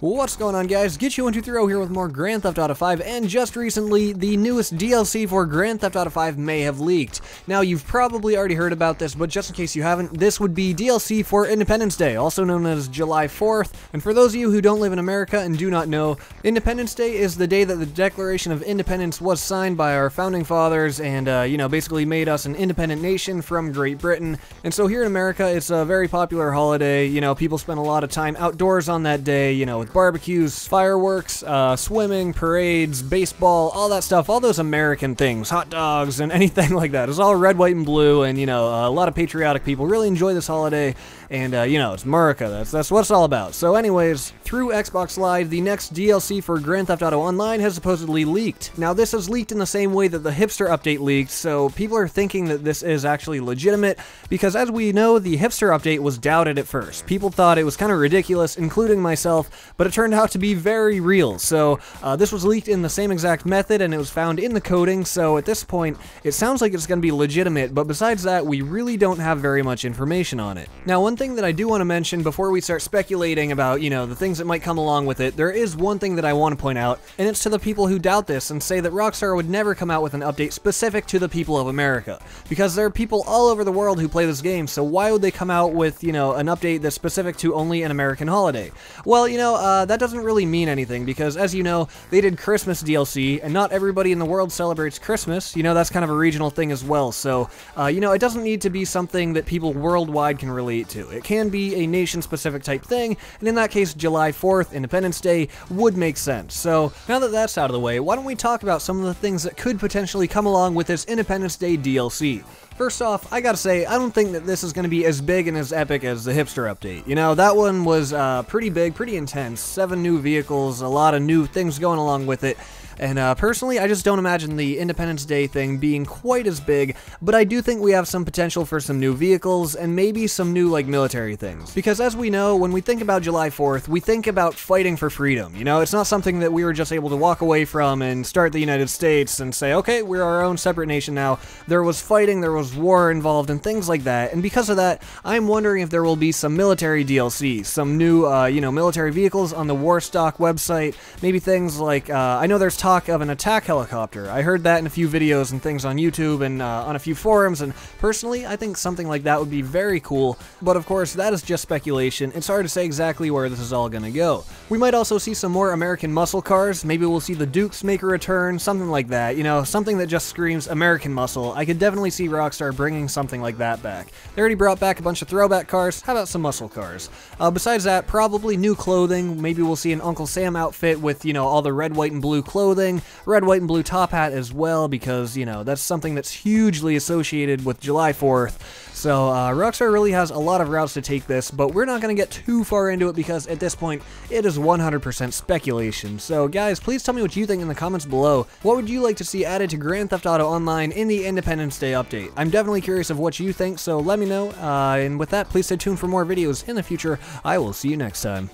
What's going on, guys? Get123 here with more Grand Theft Auto 5, and just recently, the newest DLC for Grand Theft Auto 5 may have leaked. Now, you've probably already heard about this, but just in case you haven't, this would be DLC for Independence Day, also known as July 4th. And for those of you who don't live in America and do not know, Independence Day is the day that the Declaration of Independence was signed by our founding fathers and, basically made us an independent nation from Great Britain. And so here in America, it's a very popular holiday. You know, people spend a lot of time outdoors on that day, with barbecues, fireworks, swimming, parades, baseball, all that stuff, all those American things, hot dogs, and anything like that. It's all red, white, and blue, and, a lot of patriotic people really enjoy this holiday, and, it's America. That's what it's all about. So anyways, through Xbox Live, the next DLC for Grand Theft Auto Online has supposedly leaked. Now, this is leaked in the same way that the hipster update leaked, so people are thinking that this is actually legitimate, because as we know, the hipster update was doubted at first. People thought it was kind of ridiculous, including myself, but it turned out to be very real. So this was leaked in the same exact method, and it was found in the coding, so at this point, it sounds like it's going to be legitimate, but besides that, we really don't have very much information on it. Now, one thing that I do want to mention before we start speculating about, the things that might come along with it, there is one thing that I want to point out, and it's to the people who doubt this and say that Rockstar would never come out with an update specific to the people of America, because there are people all over the world who play this game, so why would they come out with, an update that's specific to only an American holiday? Well, that doesn't really mean anything, because as you know, they did Christmas DLC, and not everybody in the world celebrates Christmas. That's kind of a regional thing as well, so, it doesn't need to be something that people worldwide can relate to. It can be a nation-specific type thing, and in that case, July 4th, Independence Day, would make sense. So, now that that's out of the way, why don't we talk about some of the things that could potentially come along with this Independence Day DLC. First off, I gotta say, I don't think that this is going to be as big and as epic as the hipster update. That one was pretty big, pretty intense, 7 new vehicles, a lot of new things going along with it. And personally, I just don't imagine the Independence Day thing being quite as big, but I do think we have some potential for some new vehicles and maybe some new, military things. Because as we know, when we think about July 4th, we think about fighting for freedom. It's not something that we were just able to walk away from and start the United States and say, okay, we're our own separate nation now. There was fighting, there was war involved, and things like that. And because of that, I'm wondering if there will be some military DLC, some new, military vehicles on the Warstock website. Maybe things like, I know there's talk of an attack helicopter. I heard that in a few videos and things on YouTube and on a few forums, and personally, I think something like that would be very cool, but of course, that is just speculation. It's hard to say exactly where this is all gonna go. We might also see some more American muscle cars. Maybe we'll see the Dukes make a return, something like that, something that just screams American muscle. I could definitely see Rockstar bringing something like that back. They already brought back a bunch of throwback cars. How about some muscle cars? Besides that, probably new clothing. Maybe we'll see an Uncle Sam outfit with, all the red, white, and blue clothing. Red, white, and blue top hat as well, because, that's something that's hugely associated with July 4th. So, Rockstar really has a lot of routes to take this, but we're not going to get too far into it because at this point, it is 100% speculation. So, guys, please tell me what you think in the comments below. What would you like to see added to Grand Theft Auto Online in the Independence Day update? I'm definitely curious of what you think, so let me know. And with that, please stay tuned for more videos in the future. I will see you next time.